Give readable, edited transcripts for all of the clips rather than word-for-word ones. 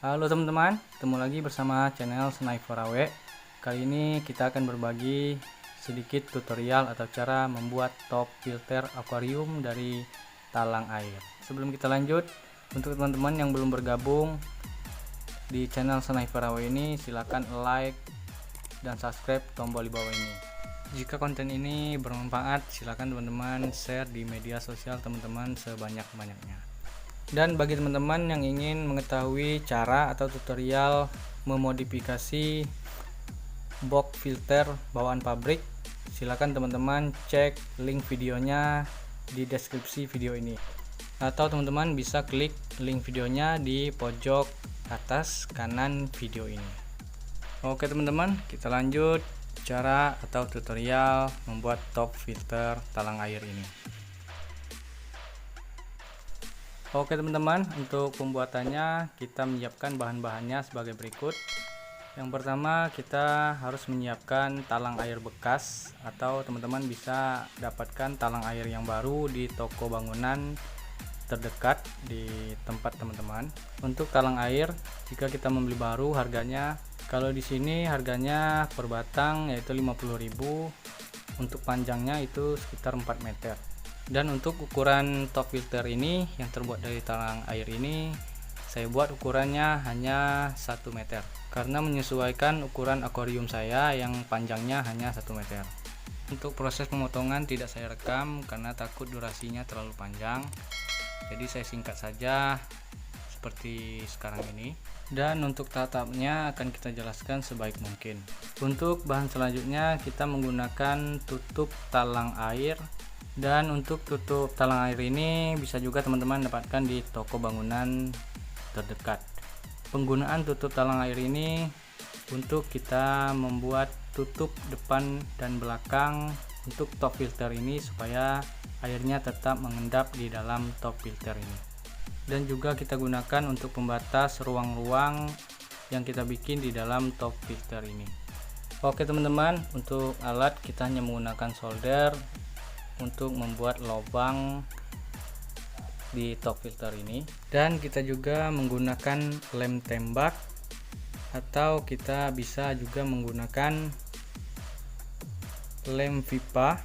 Halo teman-teman, ketemu lagi bersama channel Sniper AW. Kali ini kita akan berbagi sedikit tutorial atau cara membuat top filter akuarium dari talang air. Sebelum kita lanjut, untuk teman-teman yang belum bergabung di channel Sniper AW ini, silakan like dan subscribe tombol di bawah ini. Jika konten ini bermanfaat, silakan teman-teman share di media sosial teman-teman sebanyak-banyaknya. Dan bagi teman-teman yang ingin mengetahui cara atau tutorial memodifikasi box filter bawaan pabrik, silakan teman-teman cek link videonya di deskripsi video ini, atau teman-teman bisa klik link videonya di pojok atas kanan video ini. Oke teman-teman, kita lanjut cara atau tutorial membuat top filter talang air ini. Oke teman-teman, untuk pembuatannya kita menyiapkan bahan-bahannya sebagai berikut. Yang pertama, kita harus menyiapkan talang air bekas, atau teman-teman bisa dapatkan talang air yang baru di toko bangunan terdekat di tempat teman-teman. Untuk talang air, jika kita membeli baru, harganya kalau di sini harganya per batang yaitu 50.000, untuk panjangnya itu sekitar 4 meter. Dan untuk ukuran top filter ini yang terbuat dari talang air ini, saya buat ukurannya hanya 1 meter karena menyesuaikan ukuran akuarium saya yang panjangnya hanya 1 meter. Untuk proses pemotongan tidak saya rekam karena takut durasinya terlalu panjang, jadi saya singkat saja seperti sekarang ini. Dan untuk tahapnya akan kita jelaskan sebaik mungkin. Untuk bahan selanjutnya kita menggunakan tutup talang air. Dan untuk tutup talang air ini bisa juga teman-teman dapatkan di toko bangunan terdekat. Penggunaan tutup talang air ini untuk kita membuat tutup depan dan belakang untuk top filter ini supaya airnya tetap mengendap di dalam top filter ini. Dan juga kita gunakan untuk pembatas ruang-ruang yang kita bikin di dalam top filter ini. Oke teman-teman, untuk alat kita hanya menggunakan solder untuk membuat lubang di top filter ini, dan kita juga menggunakan lem tembak, atau kita bisa juga menggunakan lem pipa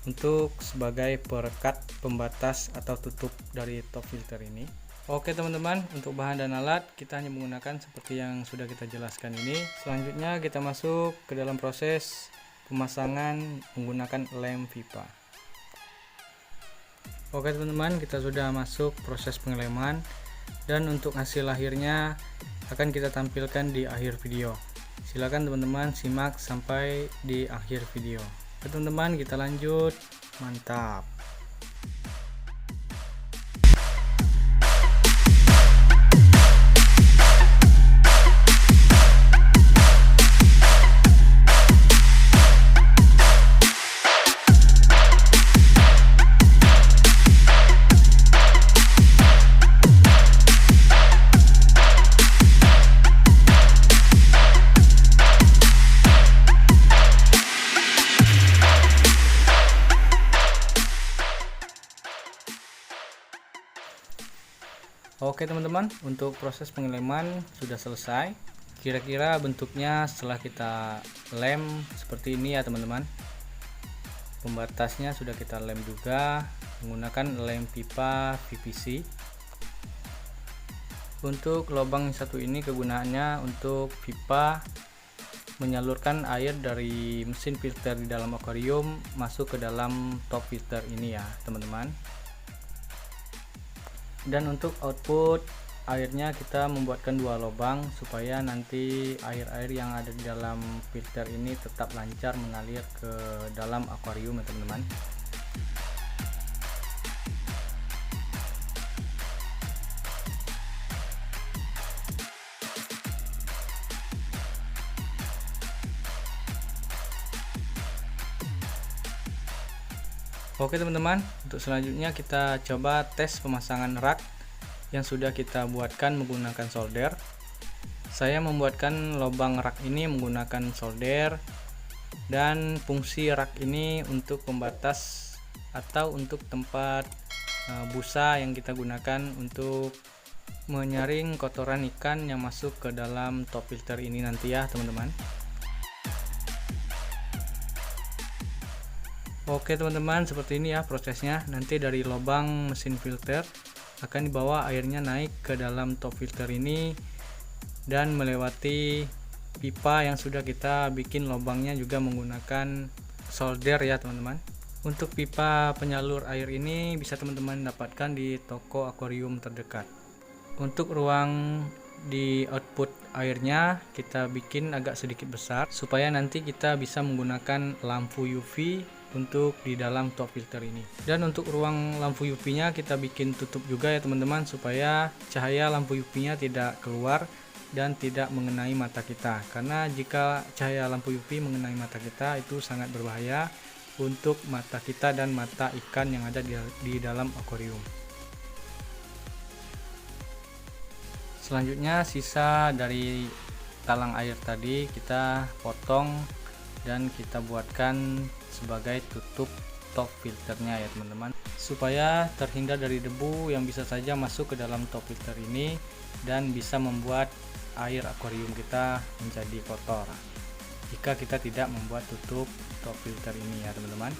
untuk sebagai perekat pembatas atau tutup dari top filter ini. Oke teman-teman, untuk bahan dan alat kita hanya menggunakan seperti yang sudah kita jelaskan ini. Selanjutnya kita masuk ke dalam proses pemasangan menggunakan lem pipa. Oke teman-teman, kita sudah masuk proses pengeleman, dan untuk hasil akhirnya akan kita tampilkan di akhir video. Silakan teman-teman simak sampai di akhir video. Oke teman-teman, kita lanjut. Mantap. Oke teman-teman, untuk proses pengeleman sudah selesai. Kira-kira bentuknya setelah kita lem seperti ini ya teman-teman. Pembatasnya sudah kita lem juga menggunakan lem pipa PVC. Untuk lubang satu ini kegunaannya untuk pipa menyalurkan air dari mesin filter di dalam akuarium masuk ke dalam top filter ini ya teman-teman. Dan untuk output airnya kita membuatkan 2 lubang supaya nanti air-air yang ada di dalam filter ini tetap lancar mengalir ke dalam akuarium ya teman-teman. Oke teman-teman, untuk selanjutnya kita coba tes pemasangan rak yang sudah kita buatkan menggunakan solder. Saya membuatkan lubang rak ini menggunakan solder, dan fungsi rak ini untuk pembatas atau untuk tempat busa yang kita gunakan untuk menyaring kotoran ikan yang masuk ke dalam top filter ini nanti ya teman-teman. Oke teman-teman, seperti ini ya prosesnya. Nanti dari lubang mesin filter akan dibawa airnya naik ke dalam top filter ini dan melewati pipa yang sudah kita bikin lubangnya juga menggunakan solder ya teman-teman. Untuk pipa penyalur air ini bisa teman-teman dapatkan di toko akuarium terdekat. Untuk ruang di output airnya kita bikin agak sedikit besar supaya nanti kita bisa menggunakan lampu UV untuk di dalam top filter ini. Dan untuk ruang lampu UV nya kita bikin tutup juga ya teman-teman, supaya cahaya lampu UV nya tidak keluar dan tidak mengenai mata kita, karena jika cahaya lampu UV mengenai mata kita itu sangat berbahaya untuk mata kita dan mata ikan yang ada di dalam akuarium. Selanjutnya sisa dari talang air tadi kita potong dan kita buatkan sebagai tutup top filternya ya teman-teman, supaya terhindar dari debu yang bisa saja masuk ke dalam top filter ini dan bisa membuat air akuarium kita menjadi kotor jika kita tidak membuat tutup top filter ini ya teman-teman.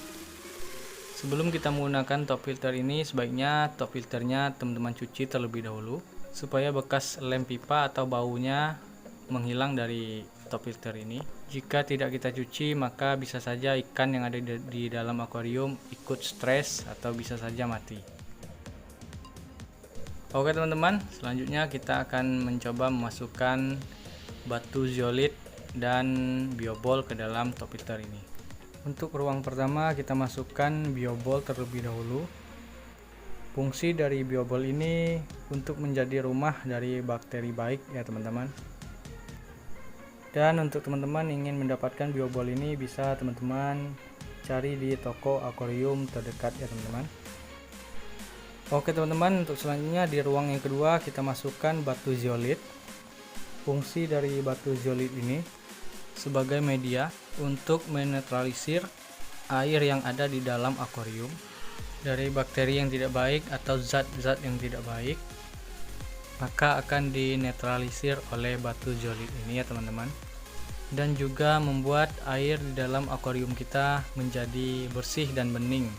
Sebelum kita menggunakan top filter ini, sebaiknya top filternya teman-teman cuci terlebih dahulu supaya bekas lem pipa atau baunya menghilang dari top filter ini. Jika tidak kita cuci, maka bisa saja ikan yang ada di dalam akuarium ikut stres atau bisa saja mati. Oke teman-teman, selanjutnya kita akan mencoba memasukkan batu zeolit dan biobol ke dalam top filter ini. Untuk ruang pertama kita masukkan biobol terlebih dahulu. Fungsi dari biobol ini untuk menjadi rumah dari bakteri baik ya teman-teman. Dan untuk teman-teman ingin mendapatkan biobol ini bisa teman-teman cari di toko akuarium terdekat ya teman-teman. Oke teman-teman, untuk selanjutnya di ruang yang kedua kita masukkan batu zeolit. Fungsi dari batu zeolit ini sebagai media untuk menetralisir air yang ada di dalam akuarium dari bakteri yang tidak baik atau zat-zat yang tidak baik, maka akan dinetralisir oleh batu zeolit ini ya teman-teman. Dan juga membuat air di dalam akuarium kita menjadi bersih dan bening.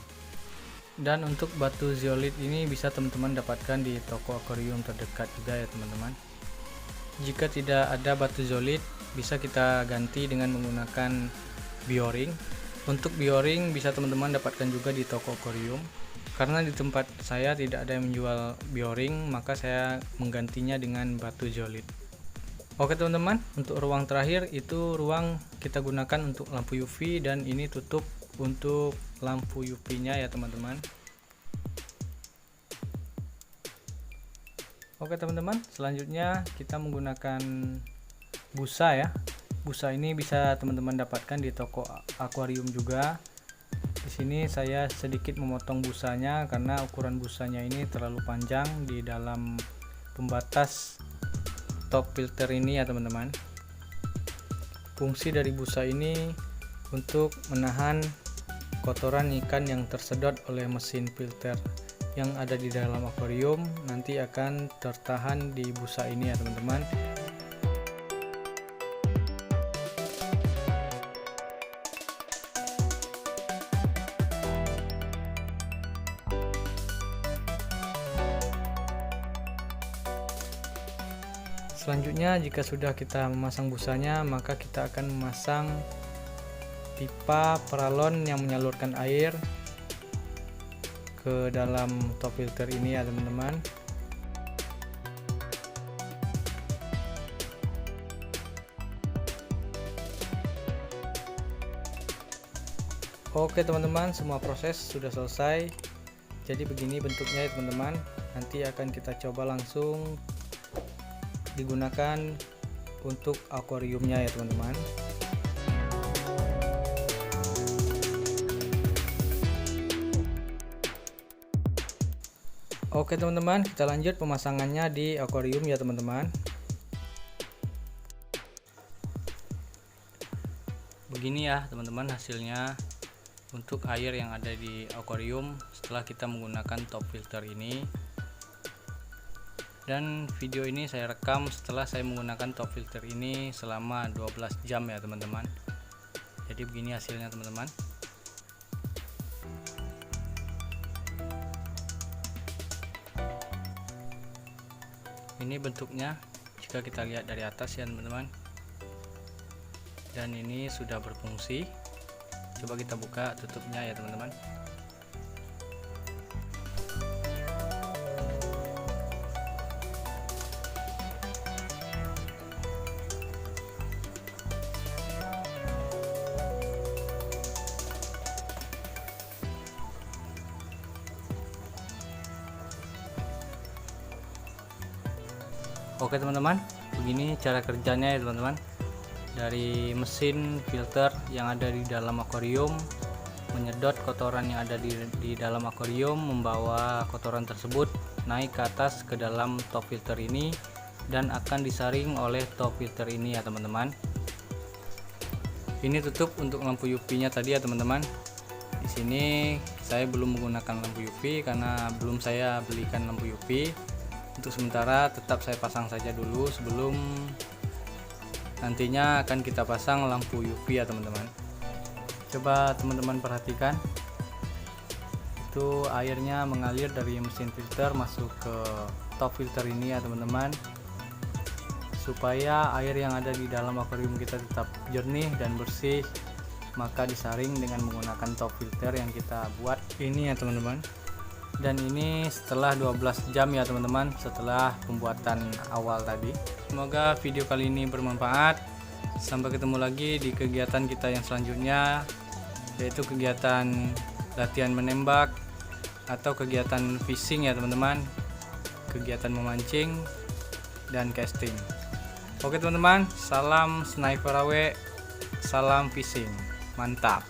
Dan untuk batu zeolit ini bisa teman-teman dapatkan di toko akuarium terdekat juga ya teman-teman. Jika tidak ada batu zeolit, bisa kita ganti dengan menggunakan bioring. Untuk bioring bisa teman-teman dapatkan juga di toko akuarium. Karena di tempat saya tidak ada yang menjual bioring, maka saya menggantinya dengan batu zeolit. Oke teman-teman, untuk ruang terakhir itu ruang kita gunakan untuk lampu UV, dan ini tutup untuk lampu UV nya ya teman-teman. Oke teman-teman, selanjutnya kita menggunakan busa ya. Busa ini bisa teman-teman dapatkan di toko akuarium juga. Di sini saya sedikit memotong busanya karena ukuran busanya ini terlalu panjang di dalam pembatas top filter ini ya teman-teman. Fungsi dari busa ini untuk menahan kotoran ikan yang tersedot oleh mesin filter yang ada di dalam akuarium, nanti akan tertahan di busa ini ya teman-teman. Selanjutnya, jika sudah kita memasang busanya, maka kita akan memasang pipa paralon yang menyalurkan air ke dalam top filter ini ya teman-teman. Oke teman-teman, semua proses sudah selesai. Jadi begini bentuknya ya teman-teman. Nanti akan kita coba langsung digunakan untuk akuariumnya ya teman-teman. Oke teman-teman, kita lanjut pemasangannya di akuarium ya teman-teman. Begini ya teman-teman hasilnya untuk air yang ada di akuarium setelah kita menggunakan top filter ini. Dan video ini saya rekam setelah saya menggunakan top filter ini selama 12 jam ya teman-teman. Jadi begini hasilnya teman-teman. Ini bentuknya jika kita lihat dari atas ya teman-teman. Dan ini sudah berfungsi. Coba kita buka tutupnya ya teman-teman. Oke teman-teman, begini cara kerjanya ya teman-teman. Dari mesin filter yang ada di dalam akuarium menyedot kotoran yang ada di dalam akuarium, membawa kotoran tersebut naik ke atas ke dalam top filter ini dan akan disaring oleh top filter ini ya teman-teman. Ini tutup untuk lampu UV-nya tadi ya teman-teman. Di sini saya belum menggunakan lampu UV karena belum saya belikan lampu UV. Untuk sementara tetap saya pasang saja dulu sebelum nantinya akan kita pasang lampu UV ya teman-teman. Coba teman-teman perhatikan, itu airnya mengalir dari mesin filter masuk ke top filter ini ya teman-teman, supaya air yang ada di dalam akuarium kita tetap jernih dan bersih, maka disaring dengan menggunakan top filter yang kita buat ini ya teman-teman. Dan ini setelah 12 jam ya teman-teman, setelah pembuatan awal tadi. Semoga video kali ini bermanfaat. Sampai ketemu lagi di kegiatan kita yang selanjutnya, yaitu kegiatan latihan menembak atau kegiatan fishing ya teman-teman, kegiatan memancing dan casting. Oke teman-teman, salam sniper awe, salam fishing, mantap.